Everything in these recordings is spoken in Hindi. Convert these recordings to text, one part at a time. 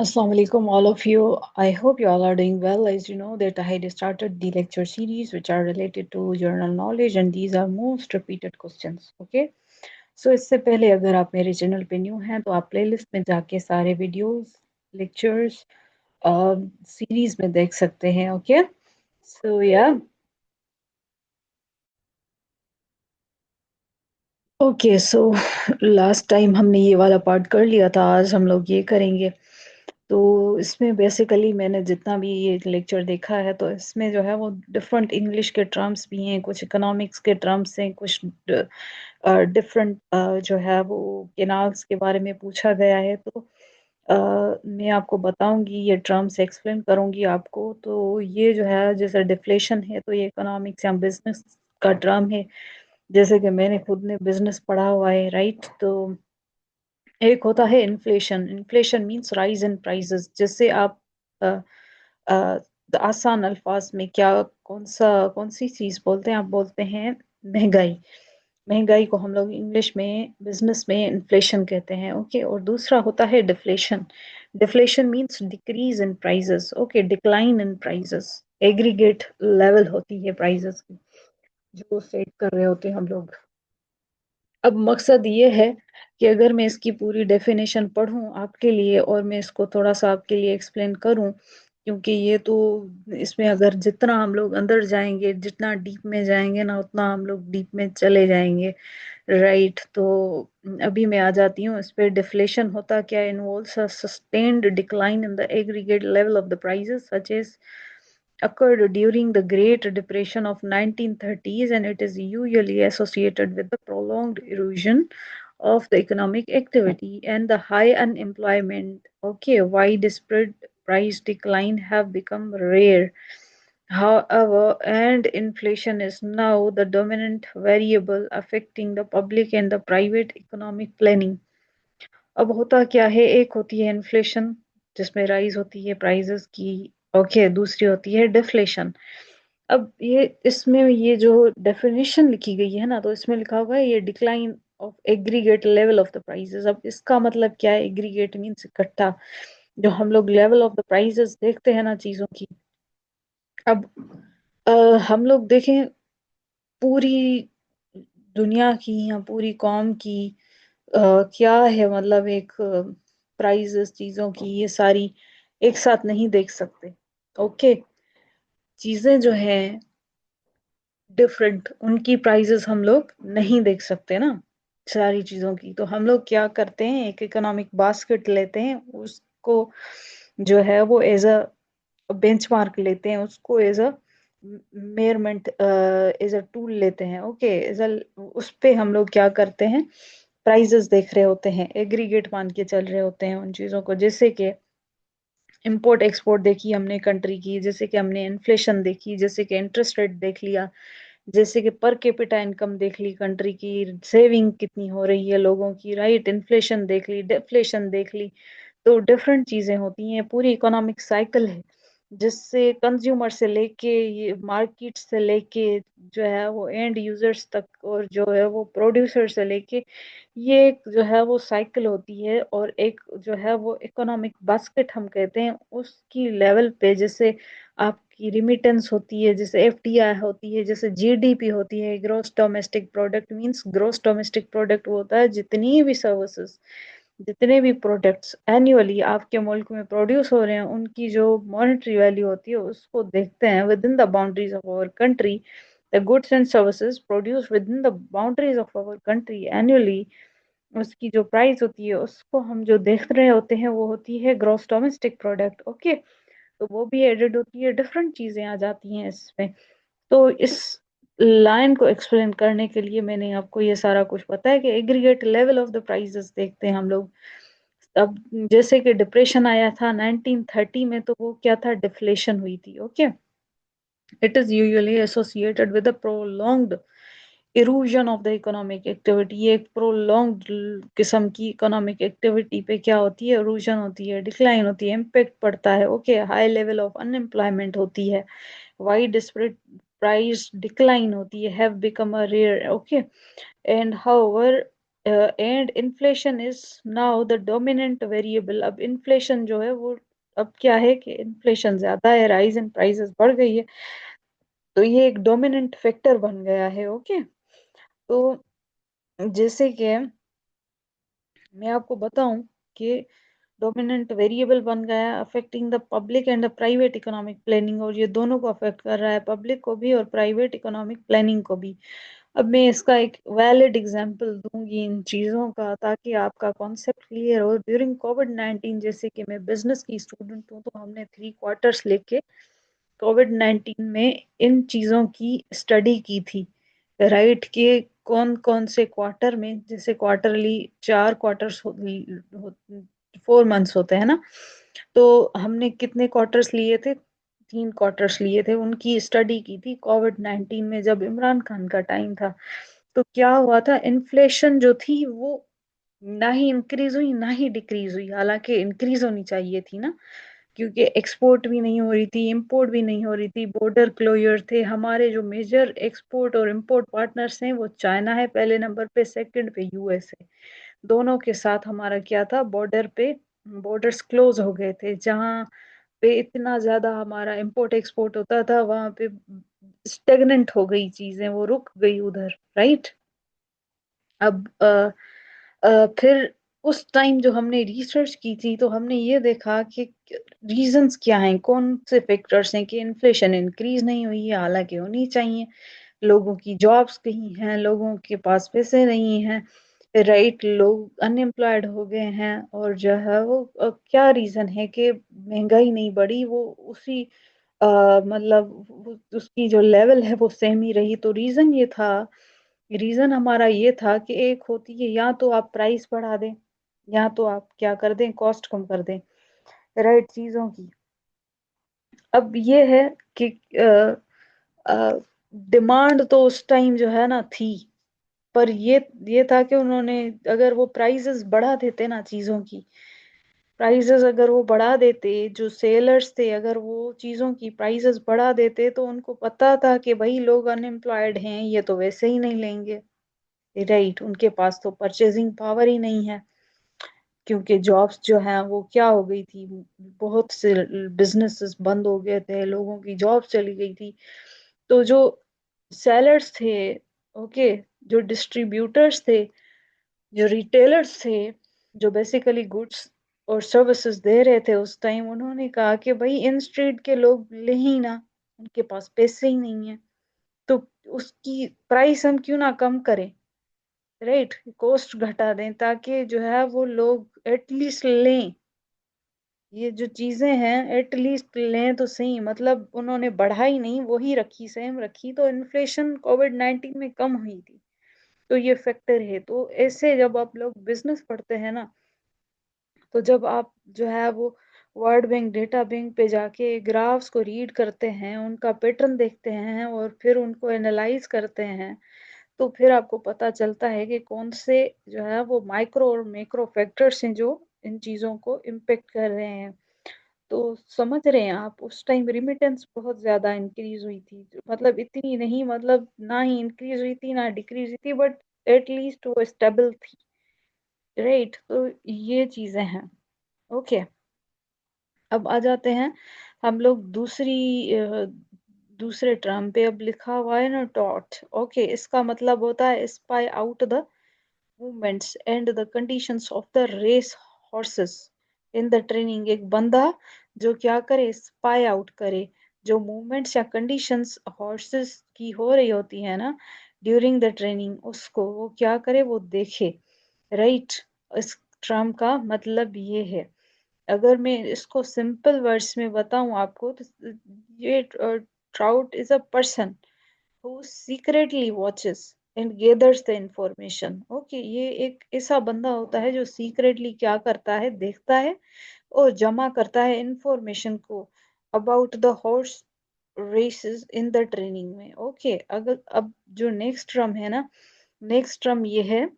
Assalamu alaikum, all of you. I hope you all are doing well. As you know, that I had started the lecture series which are related to general knowledge, and these are most repeated questions. Okay. So इससे पहले अगर आप मेरे चैनल पे न्यू हैं तो आप प्लेलिस्ट में जाके सारे वीडियोस, लेक्चर्स, सीरीज में देख सकते हैं. ओके. सो या ओके. सो लास्ट टाइम हमने ये वाला पार्ट कर लिया था, आज हम लोग ये करेंगे. तो इसमें बेसिकली मैंने जितना भी ये लेक्चर देखा है तो इसमें जो है वो डिफरेंट इंग्लिश के टर्म्स भी हैं, कुछ इकोनॉमिक्स के टर्म्स हैं, कुछ डिफरेंट जो है वो केनाल्स के बारे में पूछा गया है. तो मैं आपको बताऊंगी, ये टर्म्स एक्सप्लेन करूंगी आपको. तो ये जो है जैसे डिफ्लेशन है तो ये इकोनॉमिक्स या बिजनेस का टर्म है. जैसे कि मैंने खुद ने बिजनेस पढ़ा हुआ है, राइट. तो एक होता है inflation. Inflation means rise in prices. जिससे आप अ, अ, आसान अल्फाज में क्या, कौन सी चीज बोलते हैं, आप बोलते हैं महंगाई. महंगाई को हम लोग इंग्लिश में बिजनेस में इन्फ्लेशन कहते हैं. ओके. और दूसरा होता है deflation. Deflation means decrease in prices. Okay. Decline in prices. Aggregate level होती है प्राइसेस की जो सेट कर रहे होते हैं हम लोग. अब मकसद ये है कि अगर मैं इसकी पूरी डेफिनेशन पढूं आपके लिए और मैं इसको थोड़ा सा आपके लिए एक्सप्लेन करूं, क्योंकि ये तो इसमें अगर जितना हम लोग अंदर जाएंगे, जितना डीप में जाएंगे ना, उतना हम लोग डीप में चले जाएंगे, राइट. तो अभी मैं आ जाती हूँ इस पे. डिफ्लेशन होता क्या, involves a sustained decline in the aggregate level of the prices such as occurred during the Great Depression of 1930s, and it is usually associated with the prolonged erosion of the economic activity and the high unemployment. Okay, widespread price decline have become rare. However, and inflation is now the dominant variable affecting the public and the private economic planning. अब होता क्या है, एक होती है इन्फ्लेशन जिसमें राइज होती है प्राइसेस की. ओके. दूसरी होती है डिफ्लेशन. अब ये इसमें ये जो डेफिनेशन लिखी गई है ना, तो इसमें लिखा होगा ये decline of aggregate level of the prices. अब इसका मतलब क्या है, एग्रीगेट मीन्स इकट्ठा. जो हम लोग लेवल ऑफ द प्राइसेस देखते हैं ना चीजों की. अब अ, हम लोग देखें पूरी दुनिया की या पूरी कौम की क्या है, मतलब एक प्राइजेस चीजों की ये सारी एक साथ नहीं देख सकते. ओके. चीजें जो हैं डिफरेंट, उनकी प्राइजेस हम लोग नहीं देख सकते ना सारी चीजों की. तो हम लोग क्या करते हैं, एक इकोनॉमिक बास्केट लेते हैं, उसको जो है वो एज अ बेंचमार्क लेते हैं, उसको as a measurement, as a tool लेते हैं. ओके. एज अ उस पे हम लोग क्या करते हैं, प्राइजेस देख रहे होते हैं, एग्रीगेट मान के चल रहे होते हैं उन चीजों को. जैसे कि इंपोर्ट एक्सपोर्ट देखी हमने कंट्री की, जैसे कि हमने इन्फ्लेशन देखी, जैसे कि इंटरेस्ट रेट देख लिया, जैसे कि पर कैपिटा इनकम देख ली कंट्री की, सेविंग कितनी हो रही है लोगों की, राइट. इन्फ्लेशन देख ली, डिफ्लेशन देख ली. तो डिफरेंट चीजें होती हैं, पूरी इकोनॉमिक साइकिल है जिससे कंज्यूमर से लेके ये मार्केट से लेके जो है वो एंड यूजर्स तक, और जो है वो प्रोड्यूसर से लेके, ये एक जो है वो साइकिल होती है. और एक जो है वो इकोनॉमिक बास्केट हम कहते हैं, उसकी लेवल पे जैसे आपकी रिमिटेंस होती है, जैसे एफडीआई होती है, जैसे जीडीपी होती है, gross domestic product. Means gross domestic product वो होता है जितनी भी सर्विसेज, जितने भी प्रोडक्ट्स एनुअली आपके मुल्क में प्रोड्यूस हो रहे हैं, उनकी जो मॉनेटरी वैल्यू होती है उसको देखते हैं within the boundaries of our country. The goods and services produce within the boundaries of our country annually, उसकी जो प्राइस होती है उसको हम जो देख रहे होते हैं वो होती है ग्रॉस डोमेस्टिक प्रोडक्ट. ओके. तो वो भी एडेड होती है, डिफरेंट चीजें आ जाती हैं इसमें. तो इस लाइन को एक्सप्लेन करने के लिए मैंने आपको ये सारा कुछ बताया कि aggregate level of the prices देखते हैं हम लोग. अब जैसे कि डिप्रेशन आया था 1930 में, तो वो क्या था, डिफ्लेशन हुई थी. Okay. It is usually associated with a prolonged erosion of the economic activity. ये एक प्रोलॉन्ग्ड किस्म की इकोनॉमिक एक्टिविटी पे क्या होती है, इरूजन होती है, डिक्लाइन होती है, इम्पेक्ट पड़ता है. Okay. High level of unemployment होती है, वाइड स्प्रेड प्राइस डिक्लाइन होती है, have become a rare. Okay. And however and inflation is now the dominant variable. अब इन्फ्लेशन जो है वो अब क्या है कि इन्फ्लेशन ज्यादा है, राइज इन प्राइसेस बढ़ गई है, तो ये एक डोमिनेंट फैक्टर बन गया है। ओके, तो जैसे कि मैं आपको बताऊं कि डोमिनेंट वेरिएबल बन गया है, affecting the public and the private economic planning, और ये दोनों को अफेक्ट कर रहा है, पब्लिक को भी और प्राइवेट इकोनॉमिक प्लानिंग को भी। अब मैं इसका एक वैलिड एग्जांपल दूंगी इन चीज़ों का, ताकि आपका कॉन्सेप्ट क्लियर हो। ड्यूरिंग कोविड 19, जैसे कि मैं बिजनेस की स्टूडेंट हूँ, तो हमने 3 क्वार्टर्स लेके कोविड 19 में इन चीज़ों की स्टडी की थी, राइट, कि कौन कौन से क्वार्टर में, जैसे क्वार्टरली 4 क्वार्टर्स 4 मंथ्स होते हैं ना, तो हमने कितने क्वार्टर्स लिए थे, 3 क्वार्टर्स लिए थे, उनकी स्टडी की थी कोविड 19 में, जब इमरान खान का टाइम था। तो क्या हुआ था, इन्फ्लेशन जो थी वो ना ही इंक्रीज हुई ना ही डिक्रीज हुई, हालांकि इंक्रीज होनी चाहिए थी ना, क्योंकि एक्सपोर्ट भी नहीं हो रही थी, इंपोर्ट भी नहीं हो रही थी, बॉर्डर क्लोजर थे। हमारे जो मेजर एक्सपोर्ट और इंपोर्ट पार्टनर्स हैं वो चाइना है पहले नंबर पे, सेकंड पे यूएस है। दोनों के साथ हमारा क्या था, बॉर्डर पे बॉर्डर्स क्लोज हो गए थे। जहाँ पे इतना ज्यादा हमारा इंपोर्ट एक्सपोर्ट होता था, वहां पे स्टेगनेंट हो गई चीजें, वो रुक गई उधर, राइट। अब फिर उस टाइम जो हमने रिसर्च की थी, तो हमने ये देखा कि रीजंस क्या हैं, कौन से फैक्टर्स हैं कि इन्फ्लेशन इंक्रीज नहीं हुई है, हालांकि होनी चाहिए। लोगों की जॉब्स कहीं हैं, लोगों के पास पैसे नहीं हैं, राइट, लोग अनएम्प्लॉयड हो गए हैं, और जो है वो क्या रीजन है कि महंगाई नहीं बढ़ी, वो उसी मतलब उसकी जो लेवल है वो सेम ही रही। तो रीजन हमारा ये था कि एक होती है, या तो आप प्राइस बढ़ा दें, या तो आप क्या कर दें, कॉस्ट कम कर दें, राइट, चीजों की। अब ये है कि डिमांड तो उस टाइम जो है ना थी, पर ये था कि उन्होंने, अगर वो प्राइसेस बढ़ा देते ना चीजों की, प्राइसेस अगर वो बढ़ा देते, जो सेलर्स थे अगर वो चीजों की प्राइसेस बढ़ा देते, तो उनको पता था कि भाई लोग अनएम्प्लॉयड हैं, ये तो वैसे ही नहीं लेंगे, राइट, उनके पास तो परचेजिंग पावर ही नहीं है, क्योंकि जॉब्स जो हैं वो क्या हो गई थी, बहुत से बिजनेसेस बंद हो गए थे, लोगों की जॉब चली गई थी। तो जो सेलर्स थे, ओके, जो डिस्ट्रीब्यूटर्स थे, जो रिटेलर्स थे, जो बेसिकली गुड्स और सर्विसेज दे रहे थे उस टाइम, उन्होंने कहा कि भाई इन स्ट्रीट के लोग ले ही ना, उनके पास पैसे ही नहीं है, तो उसकी प्राइस हम क्यों ना कम करें, राइट, कॉस्ट घटा दें, ताकि जो है वो लोग एटलीस्ट लें, ये जो चीजें हैं एटलीस्ट लें तो सही। मतलब उन्होंने बढ़ाई नहीं, वही रखी, सेम रखी, तो इन्फ्लेशन कोविड 19 में कम हुई थी। तो ये फैक्टर है। तो ऐसे जब आप लोग बिजनेस पढ़ते हैं ना, तो जब आप जो है वो वर्ल्ड बैंक, डेटा बैंक पे जाके ग्राफ्स को रीड करते हैं, उनका पैटर्न देखते हैं, और फिर उनको एनालाइज करते हैं, तो फिर आपको पता चलता है कि कौन से जो है वो माइक्रो और मैक्रो फैक्टर्स हैं जो इन चीज़ों को इम्पेक्ट कर रहे हैं। तो समझ रहे हैं आप, उस टाइम रिमिटेंस बहुत ज़्यादा इंक्रीज हुई थी, मतलब इतनी नहीं, मतलब ना ही इंक्रीज हुई थी ना डिक्रीज हुई थी, बट एटलीस्ट वो स्टेबल थी, राइट। तो ये चीज़ें हैं। ओके, अब आ जाते हैं हम लोग दूसरे टर्म पे। अब लिखा हुआ है ना टॉट, ओके, इसका मतलब होता है spy out the movements and the conditions of the race horses in the training. एक बंदा जो क्या करे, स्पाई आउट करे, जो मूवमेंट्स या कंडीशंस हॉर्सेस की हो रही होती है ना ड्यूरिंग द ट्रेनिंग, उसको वो क्या करे, वो देखे, राइट। इस टर्म का मतलब ये है। अगर मैं इसको सिंपल वर्ड्स में बताऊं आपको, तो ये trout is a person who secretly watches and gathers the information। Okay, ये एक ऐसा बंदा होता है जो सीक्रेटली क्या करता है, देखता है और जमा करता है इंफॉर्मेशन को about the horse races in the training में। ओके, अगर अब जो नेक्स्ट टर्म है ना, नेक्स्ट टर्म ये है,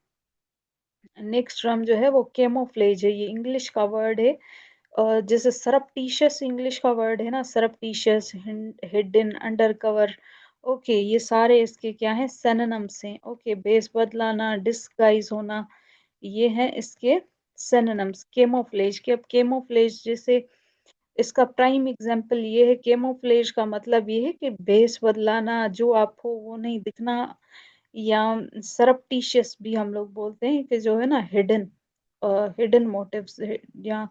नेक्स्ट टर्म जो है वो कैमोफ्लेज है, ये इंग्लिश का वर्ड है। जैसे सरप्टिशियस इंग्लिश का वर्ड है ना, सरप्टिशियस, हिडन, अंडर कवर, ओके, ये सारे इसके क्या है, सिनोनिम्स हैं। ओके, बेस बदलाना, डिस्गाइज होना, ये है इसके सिनोनिम्स केमोफ्लेज के। अब केमोफ्लेज जैसे इसका प्राइम एग्जांपल ये है, केमोफ्लेज का मतलब ये है कि बेस बदलाना, जो आप हो वो नहीं दिखना, या सरप्टिशियस भी हम लोग बोलते हैं कि जो है ना हिडन, हिडन मोटिव्स, या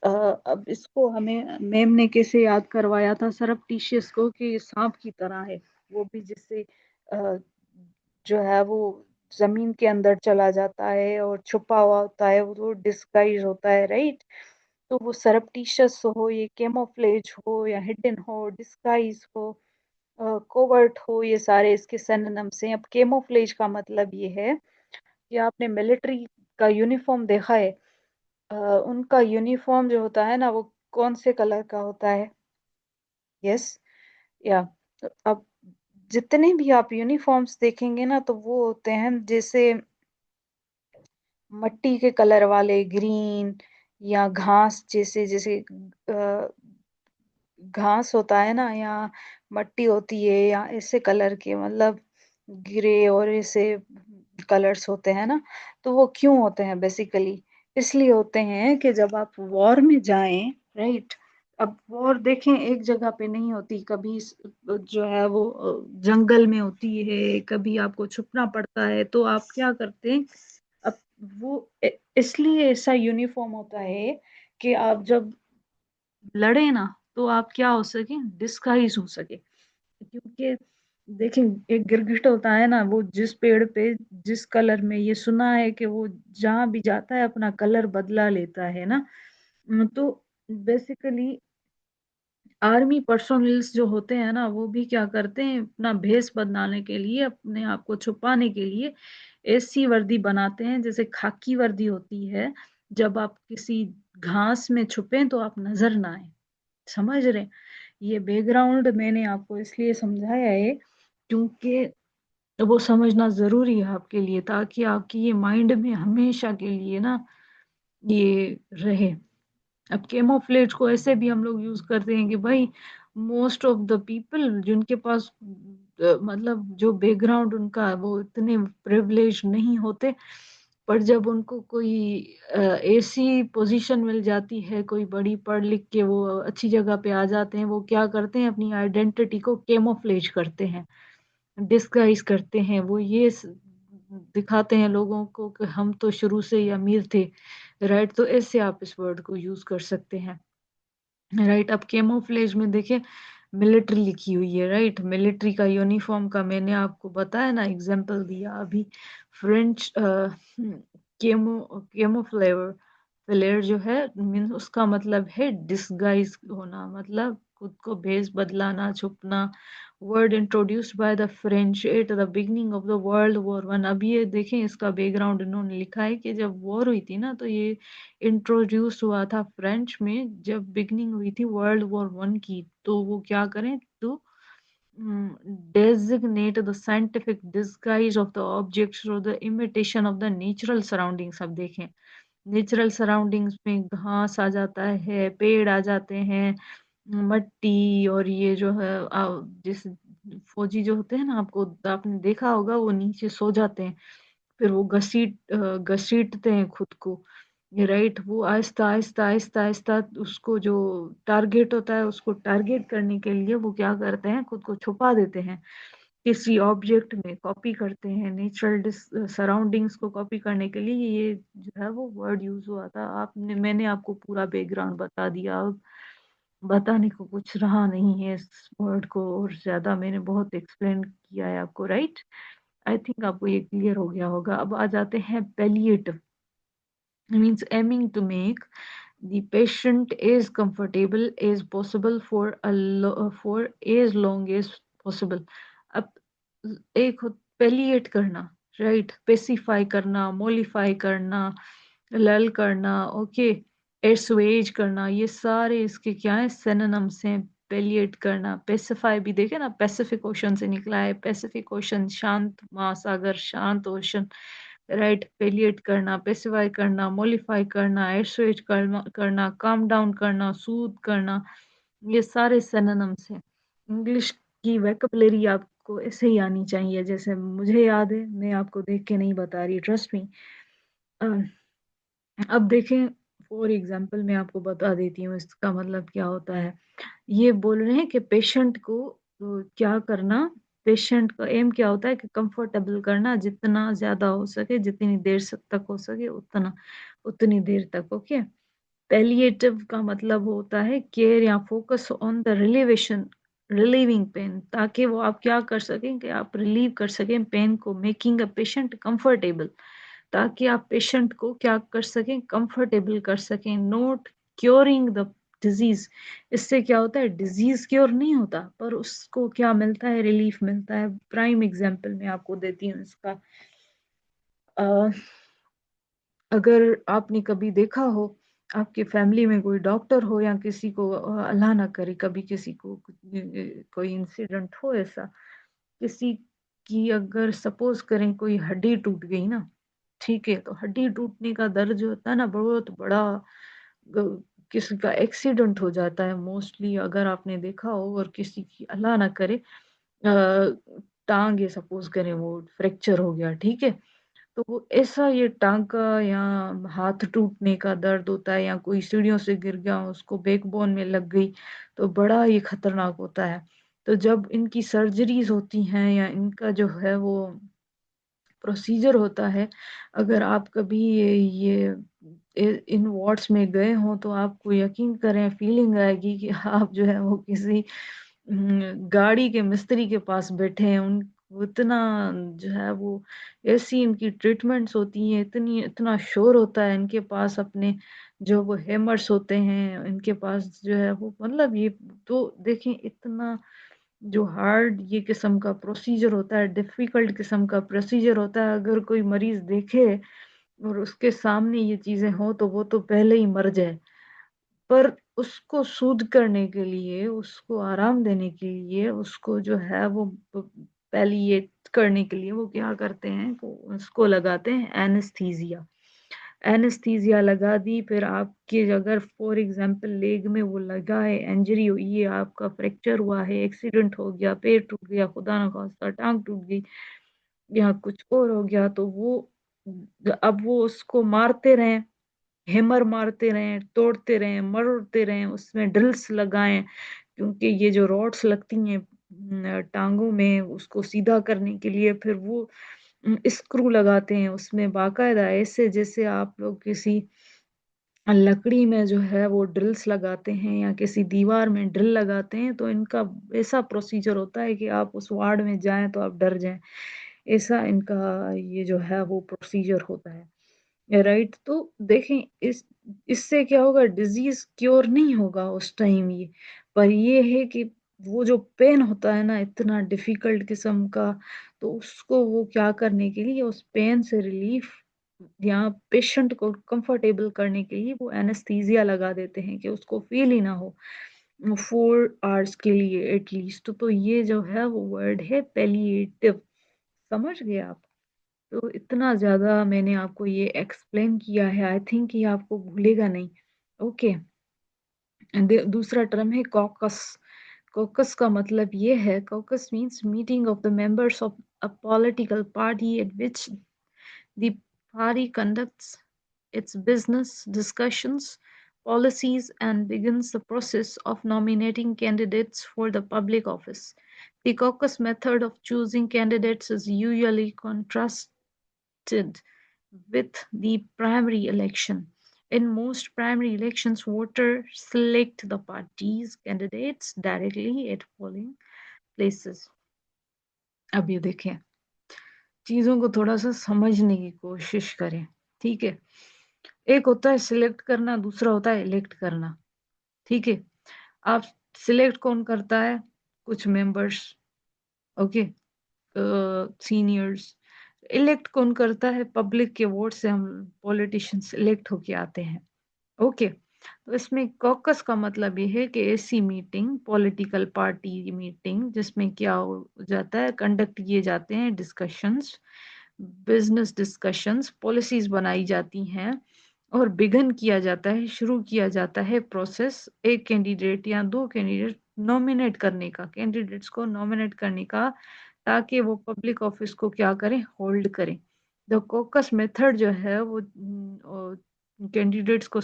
अ, अब इसको हमें मैम ने कैसे याद करवाया था सरप्टिशियस को, कि ये सांप की तरह है, वो भी जिससे जो है वो जमीन के अंदर चला जाता है और छुपा हुआ होता है, वो डिस्गाइज होता है, राइट। तो वो सरप्टिशियस हो, ये कैमोफ्लेज हो, या हिडन हो, डिस्गाइज हो, कोवर्ट हो, ये सारे इसके सिनोनिम्स हैं। अब कैमोफ्लेज का मतलब ये है कि आपने मिलिट्री का यूनिफॉर्म देखा है, उनका यूनिफॉर्म जो होता है ना, वो कौन से कलर का होता है? यस, या तो अब जितने भी आप यूनिफॉर्म्स देखेंगे ना, तो वो होते हैं जैसे मट्टी के कलर वाले, ग्रीन, या घास जैसे, जैसे घास होता है ना, या मट्टी होती है, या ऐसे कलर के, मतलब ग्रे और ऐसे कलर्स होते हैं ना। तो वो क्यों होते हैं बेसिकली? इसलिए होते हैं कि जब आप वॉर में जाएं, राइट। अब वॉर देखें एक जगह पे नहीं होती, कभी जो है वो जंगल में होती है, कभी आपको छुपना पड़ता है, तो आप क्या करते हैं? अब वो इसलिए ऐसा यूनिफॉर्म होता है कि आप जब लड़े ना, तो आप क्या हो सके, डिस्गाइज हो सके। क्योंकि देखें, एक गिरगिट होता है ना, वो जिस पेड़ पे जिस कलर में, ये सुना है कि वो जहां भी जाता है अपना कलर बदला लेता है ना। तो बेसिकली आर्मी पर्सोनल्स जो होते हैं ना, वो भी क्या करते हैं, अपना भेष बदलाने के लिए, अपने आप को छुपाने के लिए ऐसी वर्दी बनाते हैं जैसे खाकी वर्दी होती है। जब आप किसी घास में छुपे तो आप नजर ना आए, समझ रहे हैं? ये बैकग्राउंड मैंने आपको इसलिए समझाया है क्योंकि वो समझना जरूरी है आपके लिए, ताकि आपकी ये माइंड में हमेशा के लिए ना ये रहे। अब कैमोफ्लेज को ऐसे भी हम लोग यूज करते हैं कि भाई मोस्ट ऑफ द पीपल जिनके पास मतलब जो बैकग्राउंड उनका है, वो इतने प्रिविलेज नहीं होते, पर जब उनको कोई ऐसी पोजीशन मिल जाती है, कोई बड़ी पढ़ लिख के वो अच्छी जगह पे आ जाते हैं, वो क्या करते हैं, अपनी आइडेंटिटी को कैमोफ्लेज करते हैं, डिस्गाइज करते हैं। वो ये दिखाते हैं लोगों को कि हम तो शुरू से ही अमीर थे, राइट। तो ऐसे आप इस वर्ड को यूज कर सकते हैं, राइट। अब कैमोफ्लेज में देखिए मिलिट्री लिखी हुई है, राइट। मिलिट्री का यूनिफॉर्म का मैंने आपको बताया ना, एग्जांपल दिया अभी। फ्रेंच केमोफ्लेवर फ्लेयर जो है, मीन उसका मतलब है डिसगाइज होना, मतलब खुद को भेष बदलाना, छुपना। Word introduced by the French at the beginning of the World War One. अब ये देखें, इसका बैकग्राउंड इन्होंने लिखा है कि जब वॉर हुई थी ना, तो ये इंट्रोड्यूस हुआ था फ्रेंच में, जब बिगनिंग हुई थी वर्ल्ड वॉर वन की। तो वो क्या करें, तो designate the scientific disguise of the objects or the imitation of the natural surroundings। अब देखें, नेचुरल सराउंडिंग्स में घास आ जाता है, पेड़ आ जाते हैं, मट्टी, और ये जो है जिस फौजी जो होते हैं ना, आपको आपने देखा होगा, वो नीचे सो जाते हैं, फिर वो घसीटते हैं खुद को, ये राइट। वो आहिस्ता आहिस्ता आहिस्ता आहिस्ता उसको जो टारगेट होता है, उसको टारगेट करने के लिए वो क्या करते हैं, खुद को छुपा देते हैं, किसी ऑब्जेक्ट में कॉपी करते हैं, नेचुरल सराउंडिंग्स को कॉपी करने के लिए ये जो है वो वर्ड यूज हुआ था। आपने मैंने आपको पूरा बैकग्राउंड बता दिया, अब बताने को कुछ रहा नहीं है इस वर्ड को, और ज्यादा मैंने बहुत एक्सप्लेन किया है आपको, राइट। आई थिंक आपको ये क्लियर हो गया होगा। अब आ जाते हैं palliative, means aiming to make the patient is comfortable as possible for as long as possible। अब एक पेलिएट करना, राइट, पेसिफाई करना, मोलिफाई करना, लल करना, ओके, एसवेज करना, ये सारे इसके क्या है, सिनोनिम्स हैं। पेलिएट करना, पेसिफाई भी देखे ना, पैसिफिक ओशन से निकला है, पैसिफिक ओशन शांत महासागर, शांत ओशन, राइट। पेलिएट करना, पेसिफाई करना, मोलिफाई करना, एसवेज करना, काम डाउन करना, सूद करना, ये सारे सिनोनिम्स हैं। इंग्लिश की वोकैबुलरी आप आपको ऐसे ही आनी चाहिए जैसे मुझे याद है, मैं आपको देख के नहीं बता रही, ट्रस्ट मी। अ, अब देखें, फॉर एग्ज़ाम्पल मैं आपको बता देती हूँ इसका मतलब क्या होता है। ये बोल रहे हैं कि पेशेंट को क्या करना, पेशेंट का एम क्या होता है कि कंफर्टेबल करना जितना ज़्यादा हो सके, जितनी देर तक हो सके उतना, उतनी देर तक, ओके। पैलिएटिव का मतलब होता है केयर या focus on the relieving pain, ताकि वो आप क्या कर सकें कि आप रिलीव कर सकें पेन को, मेकिंग अ पेशेंट कंफर्टेबल, ताकि आप पेशेंट को क्या कर सकें, कंफर्टेबल कर सकें, नोट क्योरिंग द डिजीज। इससे क्या होता है, डिजीज क्योर नहीं होता पर उसको क्या मिलता है, रिलीफ मिलता है। प्राइम एग्जांपल मैं आपको देती हूँ इसका। अ, अगर आपने कभी देखा हो, आपके फैमिली में कोई डॉक्टर हो या किसी को अल्लाह ना करे कभी किसी को कोई इंसिडेंट हो ऐसा, किसी की अगर सपोज करें कोई हड्डी टूट गई ना, ठीक है, तो हड्डी टूटने का दर्द जो होता है ना बहुत बड़ा, किसी का एक्सीडेंट हो जाता है मोस्टली, अगर आपने देखा हो, और किसी की अल्लाह ना करे टांग, ये सपोज करें वो फ्रैक्चर हो गया, ठीक है, तो वो ऐसा ये टांग का या हाथ टूटने का दर्द होता है, या कोई सीढ़ियों से गिर गया उसको बैकबोन में लग गई, तो बड़ा ये खतरनाक होता है। तो जब इनकी सर्जरीज होती हैं या इनका जो है वो प्रोसीजर होता है, अगर आप कभी इन वार्ड्स में गए हों तो आपको यकीन करें फीलिंग आएगी कि आप जो है वो किसी गाड़ी के मिस्त्री के पास बैठे हैं। उन वो इतना जो है वो ऐसी इनकी ट्रीटमेंट्स होती हैं, इतनी इतना शोर होता है इनके पास, अपने जो वो हैमर्स होते हैं इनके पास जो है वो, मतलब ये तो देखें इतना जो हार्ड ये किस्म का प्रोसीजर होता है, डिफ़िकल्ट किस्म का प्रोसीजर होता है, अगर कोई मरीज़ देखे और उसके सामने ये चीज़ें हों तो वो तो पहले ही मर जाए। पर उसको सूद करने के लिए, उसको आराम देने के लिए, उसको जो है वो पैलिएट करने के लिए वो क्या करते हैं, वो उसको लगाते हैं एनेस्थीसिया। एनेस्थीसिया लगा दी, फिर आपके अगर फॉर एग्ज़ाम्पल लेग में वो लगा है, इंजरी हुई है, आपका फ्रैक्चर हुआ है, एक्सीडेंट हो गया, पैर टूट गया, खुदा ना खास्ता टाँग टूट गई या कुछ और हो गया, तो वो अब वो उसको मारते रहें, हैमर मारते रहें, तोड़ते रहें, मरोड़ते रहें, उसमें ड्रिल्स लगाएँ, क्योंकि ये जो रॉड्स लगती हैं टाँगों में उसको सीधा करने के लिए, फिर वो स्क्रू लगाते हैं उसमें बाकायदा, ऐसे जैसे आप लोग किसी लकड़ी में जो है वो ड्रिल्स लगाते हैं या किसी दीवार में ड्रिल लगाते हैं, तो इनका ऐसा प्रोसीजर होता है कि आप उस वार्ड में जाएँ तो आप डर जाएँ। ऐसा इनका ये जो है वो प्रोसीजर होता है। राइट, तो देखें इस इससे क्या होगा, डिजीज क्योर नहीं होगा उस टाइम ये, पर ये है कि वो जो पेन होता है ना इतना डिफिकल्ट किस्म का, तो उसको वो क्या करने के लिए, उस पेन से रिलीफ या पेशेंट को कंफर्टेबल करने के लिए वो एनेस्थीसिया लगा देते हैं कि उसको फील ही ना हो 4 आवर्स के लिए एटलीस्ट। तो ये जो है वो वर्ड है पैलिएटिव, समझ गए आप? तो इतना ज़्यादा मैंने आपको ये एक्सप्लेन किया है, आई थिंक ये आपको भूलेगा नहीं। ओके, दूसरा टर्म है कॉकस। कॉकस का मतलब ये है, caucus means meeting of the members of a political party at which the party conducts its business discussions, policies, and begins the process of nominating candidates for the public office. The caucus method of choosing candidates is usually contrasted with the primary election. In most primary elections, voters select the party's candidates directly at polling places. अब ये देखें, चीज़ों को थोड़ा-सा समझने की कोशिश करें, ठीक है? एक होता है सिलेक्ट करना, दूसरा होता है इलेक्ट करना, ठीक है? आप सिलेक्ट कौन करता है? कुछ मेंबर्स, ओके, सीनियर्स। इलेक्ट कौन करता है? पब्लिक के वोट से हम पॉलिटिशियंस इलेक्ट होके आते हैं, ओके। तो इसमें कॉकस का मतलब ये है कि ऐसी मीटिंग, पॉलिटिकल पार्टी मीटिंग, जिसमें क्या हो जाता है, कंडक्ट किए जाते हैं डिस्कशंस, बिजनेस डिस्कशंस, पॉलिसीज बनाई जाती हैं और बिगन किया जाता है, शुरू किया जाता है प्रोसेस एक कैंडिडेट या दो कैंडिडेट नॉमिनेट करने का, कैंडिडेट्स को नॉमिनेट करने का ताकि वो पब्लिक ऑफिस को क्या करें, होल्ड करें। द कॉकस मेथड जो है वो कैंडिडेट्स को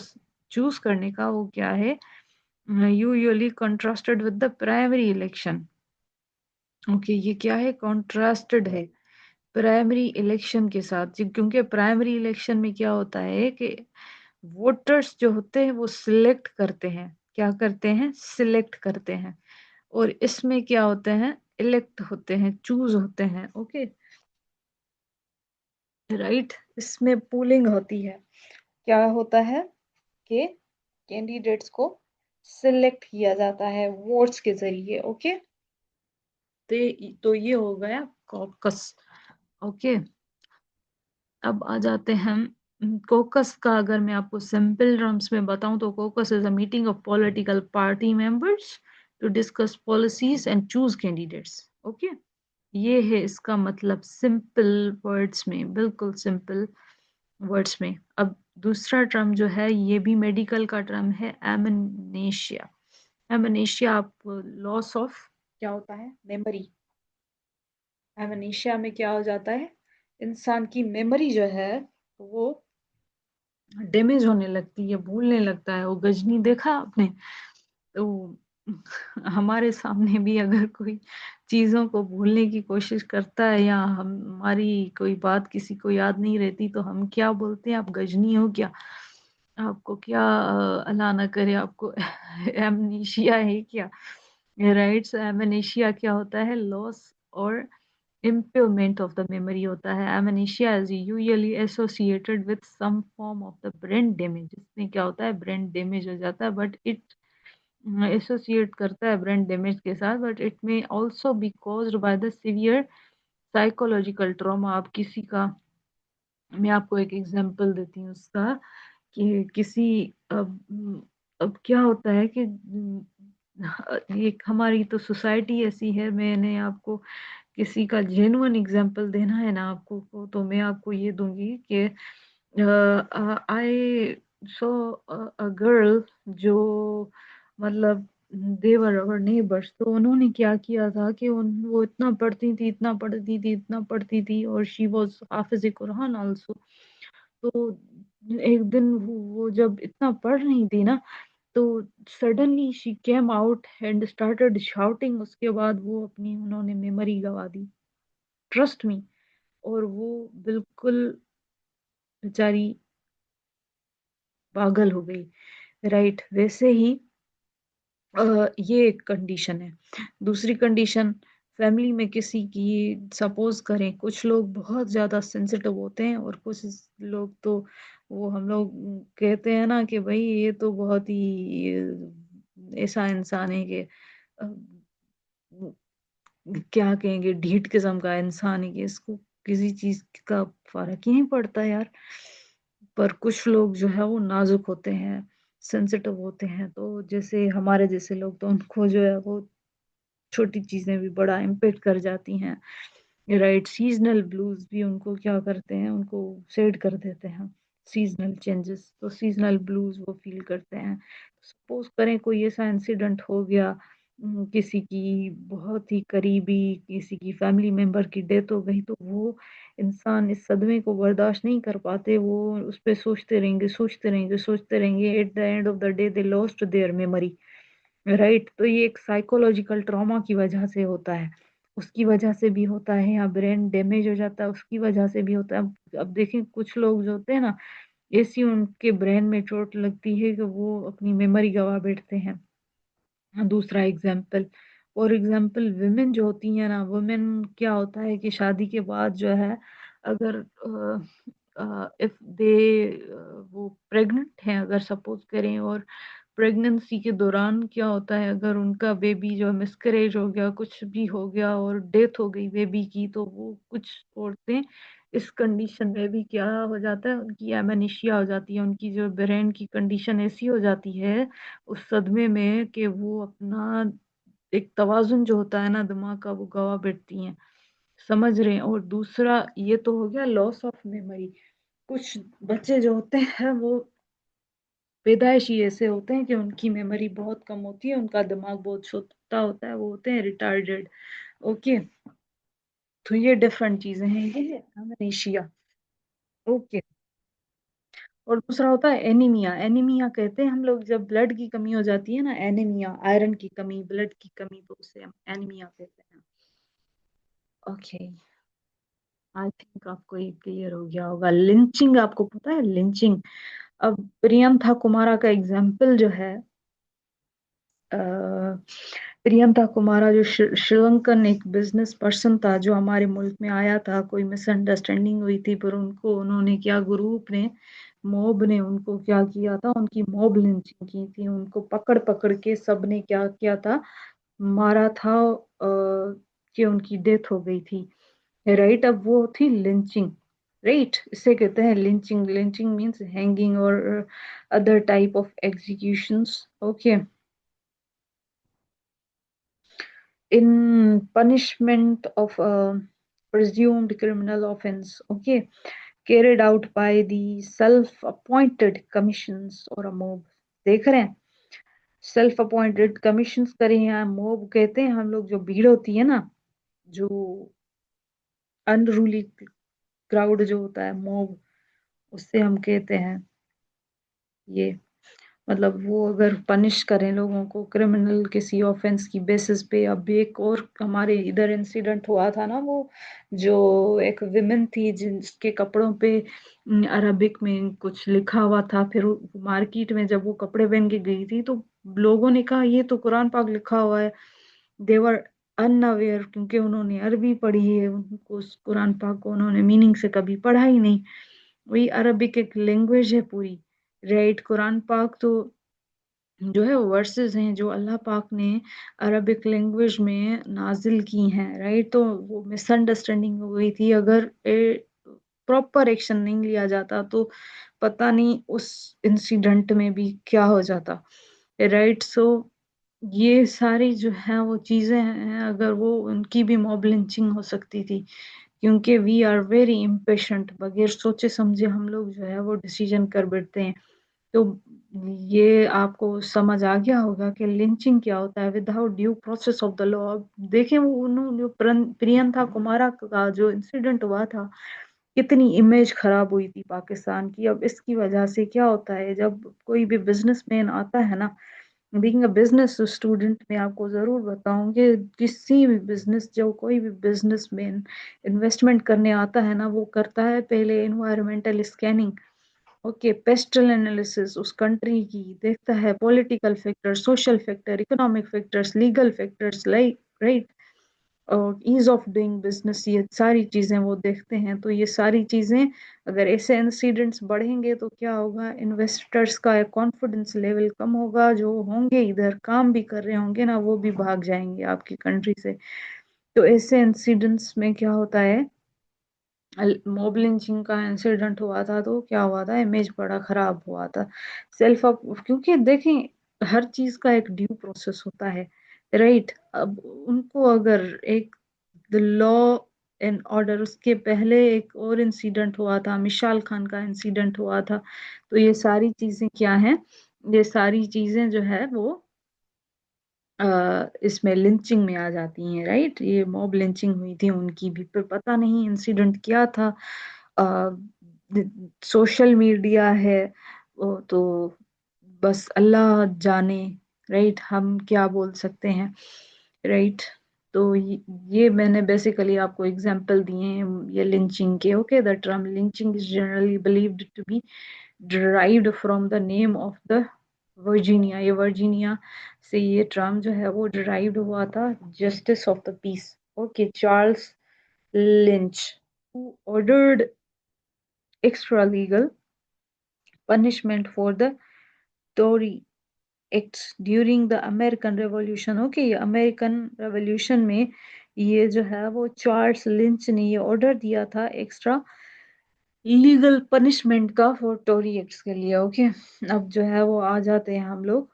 चूज करने का वो क्या है, usually contrasted with the primary election. Okay, ये क्या है, कॉन्ट्रास्टेड है प्राइमरी इलेक्शन के साथ क्योंकि प्राइमरी इलेक्शन में क्या होता है कि वोटर्स जो होते हैं वो सिलेक्ट करते हैं, क्या करते हैं, सिलेक्ट करते हैं। और इसमें क्या होते हैं, इलेक्ट होते हैं, चूज होते हैं। ओके, राइट, इसमें पोलिंग होती है, क्या होता है कि कैंडिडेट्स को सिलेक्ट किया जाता है वोट्स के जरिए। ओके, तो ये हो गया कॉकस। ओके, अब आ जाते हैं हम कोकस का। अगर मैं आपको सिंपल टर्म्स में बताऊं तो caucus is a meeting of political party members to discuss policies and choose candidates. Okay, ये है इसका मतलब सिंपल वर्ड्स में, बिल्कुल सिंपल वर्ड्स में। अब दूसरा टर्म जो है ये भी मेडिकल का टर्म है, एमनेशिया। एमनेशिया आप लॉस ऑफ क्या होता है, मेमोरी। एमनेशिया में क्या हो जाता है, इंसान की मेमोरी जो है वो डैमेज होने लगती है, भूलने लगता है। वो गजनी देखा आपने, तो हमारे सामने भी अगर कोई चीजों को भूलने की कोशिश करता है या हमारी कोई बात किसी को याद नहीं रहती तो हम क्या बोलते हैं, आप गजनी हो क्या, आपको क्या अल्लाह ना करे आपको एमनीशिया है क्या। राइट, सो एमनेशिया क्या होता है, लॉस और impairment of the memory होता है। amnesia is usually associated with some form of the brain damage। इसमें क्या होता है, ब्रेन डैमेज हो जाता है, बट इट एसोसिएट करता है ब्रेन डैमेज के साथ, बट इट में also be caused by the severe psychological trauma. आप किसी का, मैं आपको एक एग्जांपल देती हूँ उसका, कि किसी, अब क्या होता है कि ये हमारी तो सोसाइटी ऐसी है। मैंने आपको किसी का जेन्युइन एग्जांपल देना है ना आपको को, तो मैं आपको ये दूंगी कि आई सो अ गर्ल जो मतलब देवर अवर नेबर्स, तो उन्होंने क्या किया था कि वो इतना पढ़ती थी, इतना पढ़ती थी, इतना पढ़ती थी, और she was Hafiz Quran also. तो एक दिन वो जब इतना पढ़ रही थी ना, तो suddenly she came out and started shouting. उसके बाद वो अपनी उन्होंने मेमोरी गवा दी, ट्रस्ट मी। और वो बिल्कुल बेचारी पागल हो गई। राइट, वैसे ही ये एक कंडीशन है। दूसरी कंडीशन, फैमिली में किसी की, सपोज करें कुछ लोग बहुत ज़्यादा सेंसिटिव होते हैं और कुछ लोग तो वो हम लोग कहते हैं ना कि भाई ये तो बहुत ही ऐसा इंसान है कि अ, क्या कहेंगे, ढीठ किस्म का इंसान है कि इसको किसी चीज का फर्क ही नहीं पड़ता यार। पर कुछ लोग जो है वो नाजुक होते हैं, सेंसिटिव होते हैं, तो जैसे हमारे जैसे लोग तो उनको जो है वो छोटी चीजें भी बड़ा इम्पेक्ट कर जाती हैं। राइट, सीजनल ब्लूज भी उनको क्या करते हैं, उनको सेड कर देते हैं, सीजनल चेंजेस, तो सीजनल ब्लूज वो फील करते हैं। सपोज करें कोई ऐसा इंसिडेंट हो गया, किसी की बहुत ही करीबी किसी की फैमिली मेंबर की डेथ हो गई, तो वो इंसान इस सदमे को बर्दाश्त नहीं कर पाते, वो उस पे सोचते रहेंगे, सोचते रहेंगे, सोचते रहेंगे, at the end of the day they lost their memory. Right, तो ये एक साइकोलॉजिकल ट्रॉमा की वजह से होता है, उसकी वजह से भी होता है, या ब्रेन डैमेज हो जाता है उसकी वजह से भी होता है। अब देखें कुछ लोग जो होते हैं ना, ऐसी उनके ब्रेन में चोट लगती है कि वो अपनी मेमोरी गवा बैठते हैं। हाँ, दूसरा एग्जाम्पल, और एग्जाम्पल विमेन जो होती है ना, वुमेन क्या होता है कि शादी के बाद जो है, अगर इफ दे वो प्रेग्नेंट हैं अगर सपोज करें, और प्रेगनेंसी के दौरान क्या होता है, अगर उनका बेबी जो मिसकैरेज हो गया, कुछ भी हो गया और डेथ हो गई बेबी की, तो वो कुछ औरतें इस कंडीशन में भी क्या हो जाता है, उनकी एमेनेशिया हो जाती है, उनकी जो ब्रेन की कंडीशन ऐसी हो जाती है उस सदमे में कि वो अपना एक तवाज़ुन जो होता है ना दिमाग का, वो गवा बैठती हैं। समझ रहे हैं। और दूसरा ये तो हो गया लॉस ऑफ मेमोरी। कुछ बच्चे जो होते हैं वो पैदाइशी ऐसे होते हैं कि उनकी मेमोरी बहुत कम होती है, उनका दिमाग बहुत छोटा होता है, वो होते हैं रिटार्डेड। ओके, तो ये डिफरेंट चीजें हैं, ये है अमनेशिया। ओके। और दूसरा होता है एनीमिया। एनीमिया कहते हैं हम लोग जब ब्लड की कमी हो जाती है ना, एनीमिया, आयरन की कमी, ब्लड की कमी, तो उसे हम एनीमिया कहते हैं। ओके। आई थिंक आपको ये क्लियर हो गया होगा। लिंचिंग आपको पता है, लिंचिंग। अब प्रियंका कुमारा का एग्जाम्पल जो है, अ, प्रियंका कुमारा जो श्रीलंकन एक बिजनेस पर्सन था, जो हमारे मुल्क में आया था, कोई मिसअंडरस्टैंडिंग हुई थी, पर उनको उन्होंने क्या, ग्रुप ने, मॉब ने उनको क्या किया था, उनकी मॉब लिंचिंग की थी, उनको पकड़ पकड़ के सबने क्या किया था, मारा था, कि उनकी डेथ हो गई थी। राइट, अब वो थी लिंचिंग। राइट, इसे कहते हैं लिंचिंग। लिंचिंग मीन्स हैंगिंग और other type of executions. Okay. in punishment of a presumed criminal offense, okay, carried out by the self-appointed commissions or a mob। देख रहे हैं, सेल्फ अपॉइंटेड कमीशंस करें या मोब कहते हैं हम लोग, जो भीड़ होती है ना, जो अनरूली क्राउड जो होता है, मोब, उससे हम कहते हैं ये। मतलब वो अगर पनिश करें लोगों को क्रिमिनल किसी ऑफेंस की बेसिस पे। अब एक और हमारे इधर इंसिडेंट हुआ था ना, वो जो एक विमेन थी जिसके कपड़ों पे अरबिक में कुछ लिखा हुआ था, फिर मार्केट में जब वो कपड़े पहन के गई थी तो लोगों ने कहा ये तो कुरान पाक लिखा हुआ है। देवर अनअवेयर, क्योंकि उन्होंने अरबी पढ़ी है, उनको उस कुरान पाक को उन्होंने मीनिंग से कभी पढ़ा ही नहीं। वही अरबिक एक लैंग्वेज है पूरी। राइट, कुरान पाक तो जो है वर्सेस हैं जो अल्लाह पाक ने अरबिक लैंग्वेज में नाजिल की हैं। राइट, तो वो मिसअंडरस्टैंडिंग हो गई थी। अगर प्रॉपर एक्शन नहीं लिया जाता तो पता नहीं उस इंसिडेंट में भी क्या हो जाता। राइट, सो ये सारी जो है वो चीजें हैं, अगर वो उनकी भी मॉब लिंचिंग हो सकती थी, क्योंकि वी आर वेरी इम्पेशेंट, बगैर सोचे समझे हम लोग जो है वो डिसीजन कर बैठते हैं। तो ये आपको समझ आ गया होगा कि लिंचिंग क्या होता है, without due process of the law. अब देखें वो उन्होंने जो प्रियंका कुमारा का जो इंसिडेंट हुआ था, कितनी इमेज खराब हुई थी पाकिस्तान की। अब इसकी वजह से क्या होता है, जब कोई भी बिजनेसमैन आता है ना, बीइंग अ बिजनेस स्टूडेंट, मैं आपको जरूर बताऊंगी, किसी भी बिजनेस, जो कोई भी बिजनेसमैन इन्वेस्टमेंट करने आता है ना, वो करता है पहले environmental scanning. Okay, pastel analysis उस कंट्री की देखता है, political factor, social factor, economic factors, legal factors, like, right, और ईज ऑफ डूइंग बिजनेस, ये सारी चीजें वो देखते हैं। तो ये सारी चीजें, अगर ऐसे इंसिडेंट्स बढ़ेंगे तो क्या होगा, इन्वेस्टर्स का कॉन्फिडेंस लेवल कम होगा, जो होंगे इधर काम भी कर रहे होंगे ना, वो भी भाग जाएंगे आपकी कंट्री से। तो ऐसे इंसिडेंट्स में क्या होता है, मॉब लिंचिंग का इंसिडेंट हुआ था तो क्या हुआ था, इमेज बड़ा खराब हुआ था। सेल्फ अप, क्योंकि देखें हर चीज का एक ड्यू प्रोसेस होता है। राइट, अब उनको अगर एक द लॉ एंड ऑर्डर, उसके पहले एक और इंसिडेंट हुआ था, मिशाल खान का इंसिडेंट हुआ था। तो ये सारी चीजें क्या हैं, ये सारी चीजें जो है वो इसमें लिंचिंग में आ जाती हैं। राइट, ये मॉब लिंचिंग हुई थी उनकी भी, पर पता नहीं इंसिडेंट क्या था। सोशल मीडिया है वो तो बस अल्लाह जाने। राइट, हम क्या बोल सकते हैं। राइट, तो ये मैंने बेसिकली आपको एग्जांपल दिए हैं ये लिंचिंग के। Okay, the term lynching is generally believed to be derived from the name of the Virginia. ये वर्जीनिया से ये टर्म जो है वो डिराइव्ड हुआ था, justice of the peace. Okay, Charles Lynch, who ordered extra legal punishment for the Tory acts during the American Revolution। Okay, ये अमेरिकन रेवोल्यूशन में ये जो है वो चार्ल्स लिंच ने ये ऑर्डर दिया था एक्स्ट्रा लीगल पनिशमेंट का फॉर टोरी एक्ट्स के लिए। ओके, अब जो है वो आ जाते हैं हम लोग,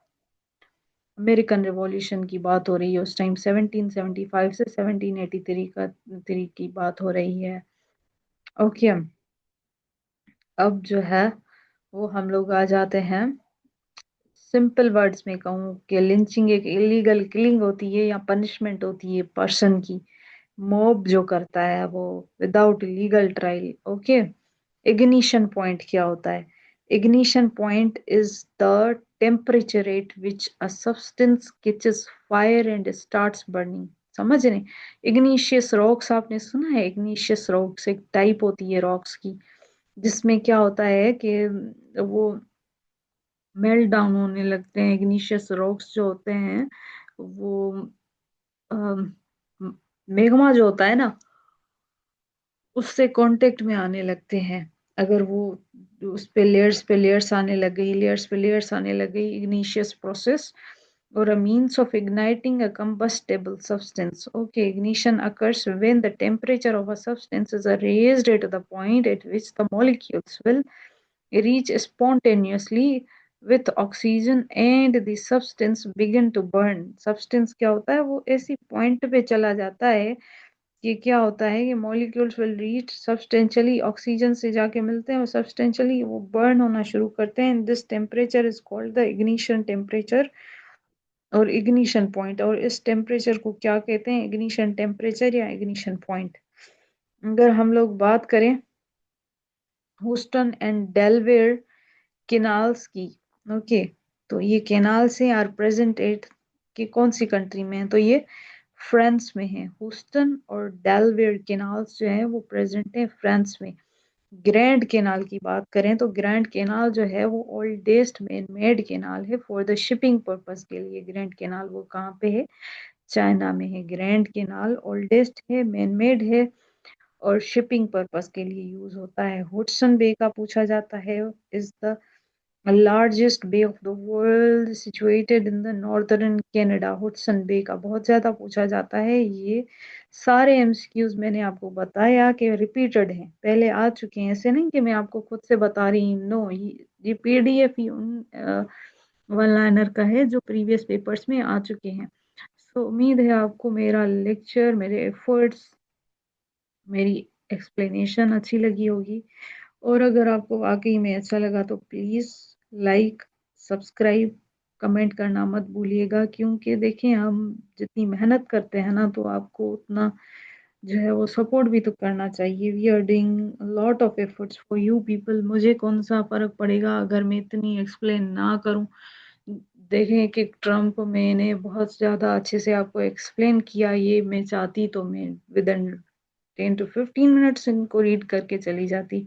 अमेरिकन रिवॉल्यूशन की बात हो रही है, उस टाइम 1775 से 1783 का थ्री की बात हो रही है। ओके, अब जो है वो हम लोग आ जाते हैं, सिंपल वर्ड्स में कहूँ कि लिंचिंग एक इलीगल किलिंग होती है या पनिशमेंट होती है पर्सन की। मॉब जो करता है वो without legal trial. Okay, ignition point क्या होता है? Ignition point is the temperature at which a substance catches fire and starts burning. समझ रहे? इग्निशियस रॉक्स आपने सुना है? इग्निशियस रॉक्स एक टाइप होती है रॉक्स की, जिसमें क्या होता है कि वो मेल्ट डाउन होने लगते हैं। इग्निशियस रॉक्स जो होते हैं वो मेगमा जो होता है ना, उससे कांटेक्ट में आने लगते हैं। अगर वो उस पे लेयर्स आने लग गई, लेयर्स पे लेयर्स आने लग गई, igneous process or a means of igniting a combustible substance. Okay, ignition occurs when the temperature of a substance is raised at the point at which the molecules will reach spontaneously with oxygen and the substance begin to burn. Substance क्या होता है? वो ऐसी पॉइंट पे चला जाता है कि क्या होता है कि molecules will reach substantially, oxygen से जाके मिलते हैं और सब्सटेंशियली वो बर्न होना शुरू करते हैं। This temperature is called the ignition temperature और इग्निशन पॉइंट। और इस टेम्परेचर को क्या कहते हैं? इग्निशन टेम्परेचर या इग्निशन पॉइंट। अगर हम लोग बात करें ह्यूस्टन एंड डेलवेयर केनाल्स की, ओके, तो ये केनाल्स हैं आर प्रेजेंट एट कि कौन सी कंट्री में है? तो ये फ्रांस में है। ह्यूस्टन और डेलवेयर केनाल्स जो है वो प्रेजेंट है फ्रांस में। ग्रैंड केनाल की बात करें तो ग्रैंड केनाल जो है वो ओल्डेस्ट मैन मेड केनाल है फॉर द शिपिंग पर्पस के लिए। ग्रैंड केनाल वो कहाँ पे है? चाइना में है। ग्रैंड केनाल ओल्डेस्ट है, मैन मेड है और शिपिंग पर्पस के लिए यूज होता है। हुडसन बे का पूछा जाता है, is the largest bay of the world situated in the northern Canada. Hudson Bay का बहुत ज्यादा पूछा जाता है। ये सारे एमसीक्यूज मैंने आपको बताया कि रिपीटेड हैं, पहले आ चुके हैं, ऐसे नहीं कि मैं आपको खुद से बता रही हूँ। नो, ये पीडीएफ ही उन वन लाइनर का है जो प्रीवियस पेपर्स में आ चुके हैं। सो उम्मीद है आपको मेरा लेक्चर, मेरे एफर्ट्स, मेरी एक्सप्लेनेशन अच्छी लगी होगी। और अगर आपको वाकई में अच्छा लगा तो प्लीज़ लाइक, सब्सक्राइब, कमेंट करना मत भूलिएगा, क्योंकि देखें हम जितनी मेहनत करते हैं ना तो आपको उतना जो है वो सपोर्ट भी तो करना चाहिए। We are doing lot of efforts for you people. मुझे कौन सा फर्क पड़ेगा अगर मैं इतनी एक्सप्लेन ना करूं? देखें कि ट्रम्प मैंने बहुत ज़्यादा अच्छे से आपको एक्सप्लेन किया, ये मैं चाहती तो मैं विद इन 10 to 15 मिनट्स इनको रीड करके चली जाती।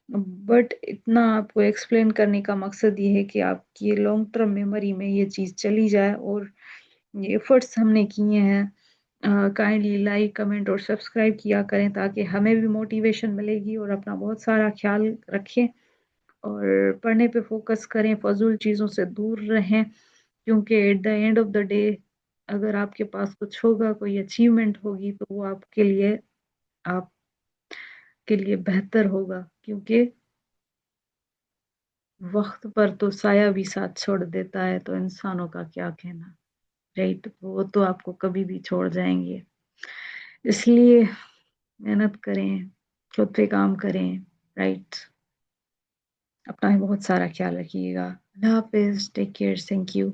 बट इतना आपको एक्सप्लेन करने का मकसद ये है कि आपकी लॉन्ग टर्म मेमोरी में ये चीज़ चली जाए। और ये एफर्ट्स हमने किए हैं। काइंडली लाइक, कमेंट और सब्सक्राइब किया करें ताकि हमें भी मोटिवेशन मिलेगी। और अपना बहुत सारा ख्याल रखें और पढ़ने पे फोकस करें, फजूल चीज़ों से दूर रहें, क्योंकि at the end of the day अगर आपके पास कुछ होगा, कोई अचीवमेंट होगी, तो वो आपके लिए बेहतर होगा। क्योंकि वक्त पर तो साया भी साथ छोड़ देता है, तो इंसानों का क्या कहना, राइट? वो तो आपको कभी भी छोड़ जाएंगे। इसलिए मेहनत करें, खुद पे काम करें, राइट? अपना भी बहुत सारा ख्याल रखिएगा। अल्लाह हाफिज, टेक केयर, थैंक यू।